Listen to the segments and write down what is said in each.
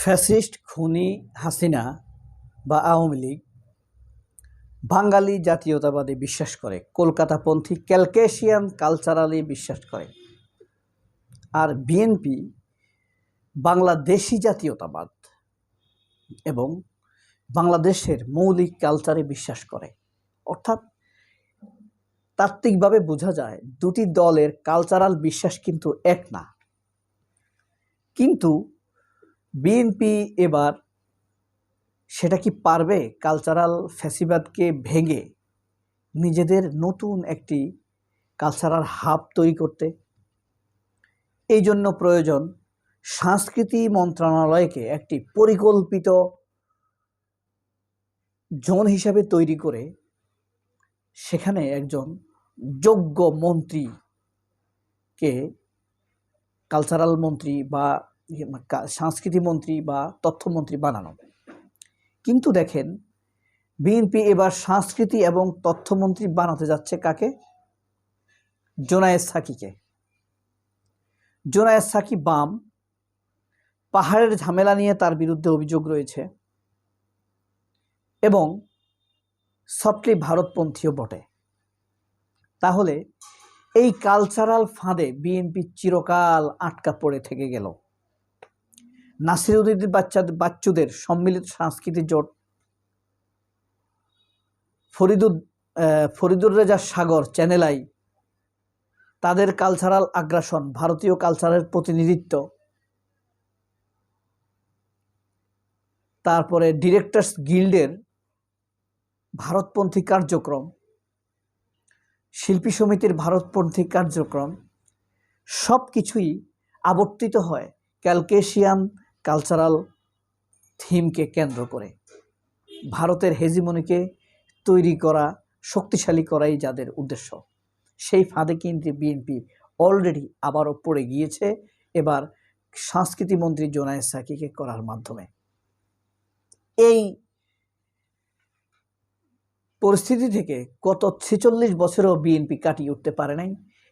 Fascist খুনি হাসিনা বা আওয়ামী লীগ বাঙালি জাতীয়তাবাদে বিশ্বাস করে, কলকাতাপন্থী ক্যালকেশিয়ান কালচারালি বিশ্বাস করে। আর বিএনপি বাংলাদেশি জাতীয়তাবাদ এবং বাংলাদেশের মৌলিক কালচারে বিশ্বাস করে। অর্থাৎ তাত্ত্বিকভাবে বোঝা যায় দুটি দলের কালচারাল বিশ্বাস কিন্তু এক না। কিন্তু বিএনপি এবার সেটা কি পারবে কালচারাল ফ্যাসিবাদকে ভেঙে নিজেদের নতুন একটি কালচারাল হাব তৈরি করতে? এই জন্য প্রয়োজন সংস্কৃতি মন্ত্রণালয়কে একটি পরিকল্পিত জোন হিসাবে তৈরি করে সেখানে একজন যোগ্য মন্ত্রীকে কালচারাল মন্ত্রী বা সংস্কৃতি মন্ত্রী বা তথ্যমন্ত্রী বানানো। কিন্তু দেখেন, বিএনপি এবার সংস্কৃতি এবং তথ্যমন্ত্রী বানাতে যাচ্ছে কাকে? জোনায়েদ সাকিকে। জোনায়েদ সাকি বাম, পাহাড়ের ঝামেলা নিয়ে তার বিরুদ্ধে অভিযোগ রয়েছে এবং সফটলি ভারতপন্থীও বটে। তাহলে এই কালচারাল ফাঁদে বিএনপি চিরকাল আটকা পড়ে থেকে গেল। নাসিরউদ্দিন বাচ্চুদের সম্মিলিত সাংস্কৃতিক জোট, ফরিদুর রেজা সাগর চ্যানেল আই, তাদের কালচারাল আগ্রাসন, ভারতীয় কালচারের প্রতিনিধিত্ব, তারপরে ডিরেক্টরস গিল্ডের ভারতপন্থী কার্যক্রম, শিল্পী সমিতির ভারতপন্থী কার্যক্রম, সব কিছুই আবর্তিত হয় ক্যালকেশিয়ান কালচারাল থিমকে কেন্দ্র করে। ভারতের হেজিমনিকে তৈরি করা, শক্তিশালী করাই যাদের উদ্দেশ্য। সেই ফাঁদে কিন্তু বিএনপি অলরেডি আবারও পড়ে গিয়েছে, এবার সংস্কৃতি মন্ত্রী জোনায়েদ সাকিকে করার মাধ্যমে। এই পরিস্থিতি থেকে গত 46 বছরেও বিএনপি কাটিয়ে উঠতে পারে নাই,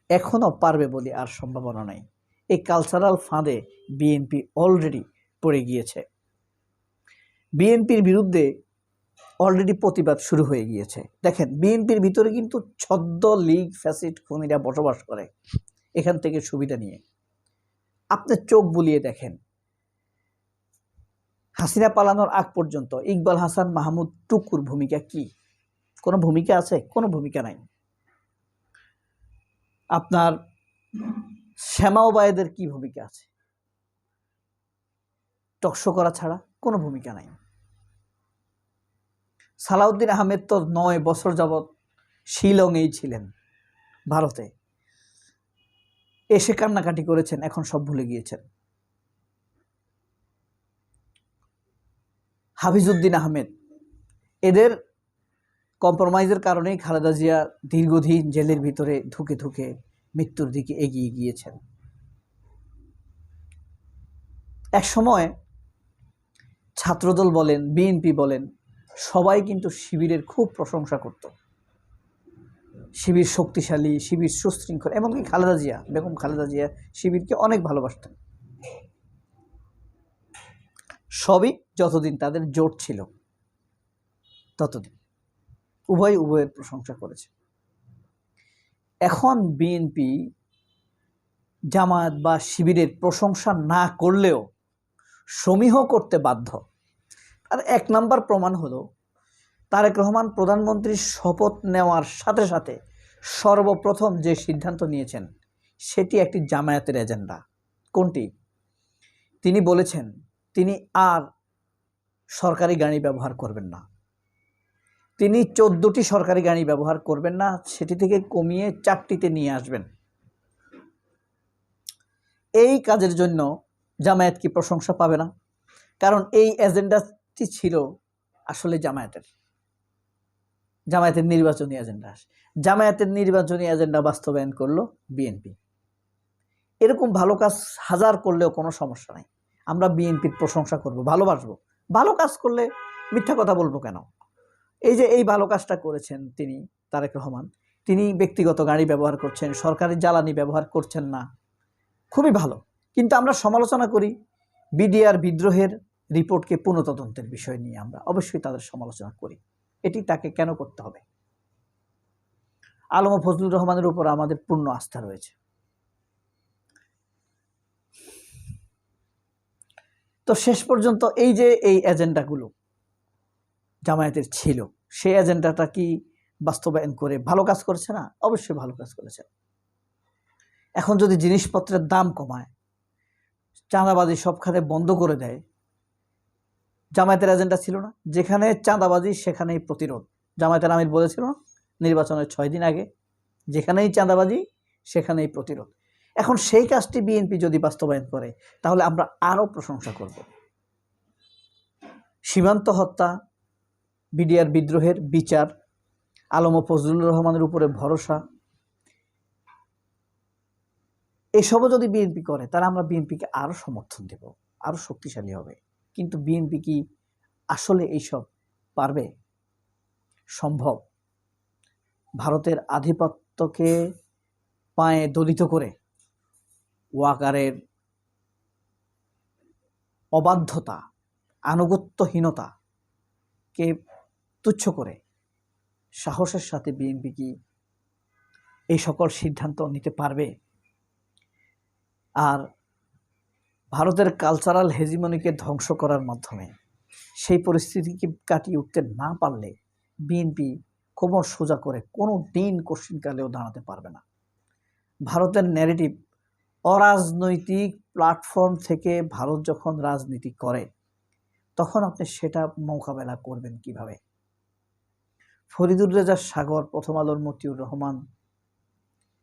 এখনও পারবে বলে আর সম্ভাবনা নাই। এই কালচারাল ফাঁদে বিএনপি অলরেডি পড়ে গিয়েছে। বিএনপির বিরুদ্ধে অলরেডি প্রতিবাদ শুরু হয়ে গিয়েছে। দেখেন, বিএনপির ভিতরে কিন্তু ছদ্ম লীগ ফ্যাসিস্ট খুনিরা বসবাস করে এখান থেকে সুবিধা নিয়ে। আপনি চোখ বুলিয়ে দেখেন, হাসিনা পালানোর আগ পর্যন্ত ইকবাল হাসান মাহমুদ টুকুর ভূমিকা কি? কোনো ভূমিকা আছে? কোনো ভূমিকা নাই। আপনার শ্যামা ওবায়েদের কি ভূমিকা আছে? টকশো করা ছাড়া কোনো ভূমিকা নাই। সালাউদ্দিন আহমেদ তো 9 বছর যাবৎ শিলংয়েই ছিলেন, ভারতে এসে কান্নাকাটি করেছেন, এখন সব ভুলে গিয়েছেন। হাফিজউদ্দিন আহমেদ, এদের কম্প্রোমাইজের কারণেই খালেদা জিয়া দীর্ঘদিন জেলের ভিতরে ধুকে ধুকে মৃত্যুর দিকে এগিয়ে গিয়েছেন। এক সময় ছাত্রদল বলেন, বিএনপি বলেন, সবাই কিন্তু শিবিরের খুব প্রশংসা করত। শিবির শক্তিশালী, শিবির সুশৃঙ্খল, এমনকি খালেদা জিয়া, বেগম খালেদা জিয়া শিবিরকে অনেক ভালোবাসতেন। সবই যতদিন তাদের জোট ছিল ততদিন উভয়ের প্রশংসা করেছে। এখন বিএনপি জামায়াত বা শিবিরের প্রশংসা না করলেও সমীহ করতে বাধ্য। আর 1 নম্বর প্রমাণ হলো, তারেক রহমান প্রধানমন্ত্রীর শপথ নেওয়ার সাথে সাথে সর্বপ্রথম যে সিদ্ধান্ত নিয়েছেন সেটি একটি জামায়াতের এজেন্ডা। কোনটি? তিনি বলেছেন তিনি আর সরকারি গাড়ি ব্যবহার করবেন না। তিনি 14টি সরকারি গাড়ি ব্যবহার করবেন না, সেটি থেকে কমিয়ে 4টিতে নিয়ে আসবেন। এই কাজের জন্য জামায়াত কি প্রশংসা পাবে না? কারণ এই এজেন্ডাটি ছিল আসলে জামায়াতের নির্বাচনী এজেন্ডা। জামায়াতের নির্বাচনী এজেন্ডা বাস্তবায়ন করলো বিএনপি। এরকম ভালো কাজ হাজার করলেও কোনো সমস্যা নাই। আমরা বিএনপির প্রশংসা করব, ভালোবাসবো। ভালো কাজ করলে মিথ্যা কথা বলবো কেন? এই যে এই ভালো কাজটা করেছেন তিনি, তারেক রহমান, তিনি ব্যক্তিগত গাড়ি ব্যবহার করছেন, সরকারি জ্বালানি ব্যবহার করছেন না, খুবই ভালো। কিন্তু আমরা সমালোচনা করি বিডিআর বিদ্রোহের রিপোর্টকে পুনঃতদন্তের বিষয় নিয়ে আমরা অবশ্যই তাদের সমালোচনা করি। এটি তাকে কেন করতে হবে? আলম ও ফজলুর রহমানের উপর আমাদের পূর্ণ আস্থা রয়েছে। তো শেষ পর্যন্ত এই যে এই এজেন্ডাগুলো জামায়াতের ছিল, সেই এজেন্ডাটা কি বাস্তবায়ন করে ভালো কাজ করেছে না? অবশ্যই ভালো কাজ করেছে। এখন যদি জিনিসপত্রের দাম কমায়, চাঁদাবাজি সবখানে বন্ধ করে দেয়, জামায়াতের এজেন্ডা ছিল না? যেখানে চাঁদাবাজি সেখানেই প্রতিরোধ। জামায়াতের আমির বলেছিল না নির্বাচনের 6 দিন আগে, যেখানেই চাঁদাবাজি সেখানেই প্রতিরোধ। এখন সেই কাজটি বিএনপি যদি বাস্তবায়ন করে তাহলে আমরা আরো প্রশংসা করব। সীমান্ত হত্যা, বিডিআর বিদ্রোহের বিচার, আলম ও ফজলুর রহমানের উপরে ভরসা, এসবও যদি বিএনপি করে তাহলে আমরা বিএনপিকে আরো সমর্থন দেব, আরো শক্তিশালী হবে। কিন্তু বিএনপি কি আসলে এইসব পারবে? সম্ভব? ভারতের আধিপত্যকে পায়ে দলিত করে, ওয়াকারের অবাধ্যতা, আনুগত্যহীনতাকে তুচ্ছ করে সাহসের সাথে বিএনপি কি এই সকল সিদ্ধান্ত নিতে পারবে? আর ভারতের কালচারাল হেজিমনিকে ধ্বংস করার মাধ্যমে সেই পরিস্থিতিকে কাটিয়ে উঠতে না পারলে বিএনপি কোমর সোজা করে কোনো দিন কোশ্চিনকালেও দাঁড়াতে পারবে না। ভারতের ন্যারেটিভ, অরাজনৈতিক প্ল্যাটফর্ম থেকে ভারত যখন রাজনীতি করে তখন আপনি সেটা মোকাবেলা করবেন কিভাবে? ফরিদুর রেজা সাগর, প্রথম আলোর মতিউর রহমান,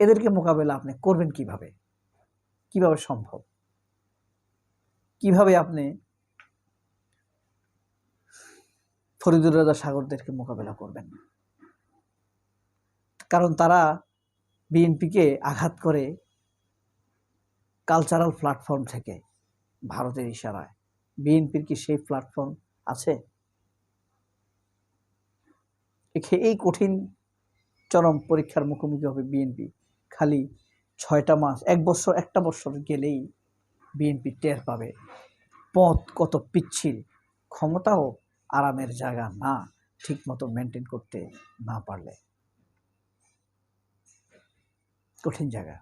এদেরকে মোকাবেলা আপনি করবেন কিভাবে? কিভাবে সম্ভব? কিভাবে আপনি ফরিদুর রেজা সাগরদেরকে মোকাবেলা করবেন? কারণ তারা বিএনপিকে আঘাত করে কালচারাল প্ল্যাটফর্ম থেকে, ভারতের ইশারায়। বিএনপির কি সেই প্ল্যাটফর্ম আছে? এই কঠিন চরম পরীক্ষার মুখোমুখি হবে বিএনপি। খালি 6টা মাস, একটা বছর গেলেই বিএনপি টের পাবে পথ কত পিচ্ছিল, ক্ষমতাও আরামের জায়গা না, ঠিক মতো মেনটেন করতে না পারলে। কঠিন জায়গা।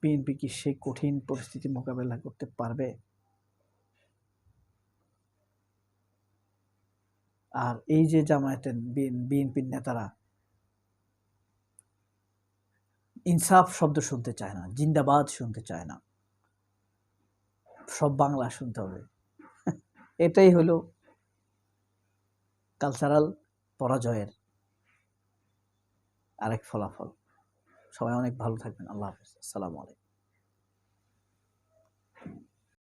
বিএনপি কি সেই কঠিন পরিস্থিতি মোকাবেলা করতে পারবে? আর এই যে জামায়াতের বিএনপির নেতারা ইনসাফ শব্দ শুনতে চায় না, জিন্দাবাদ শুনতে চায় না, সব বাংলা শুনতে হবে। এটাই হলো কালচারাল পরাজয়ের আরেক ফলাফল। সবাই অনেক ভালো থাকবেন। আল্লাহ হাফেজ। আসসালামু আলাইকুম।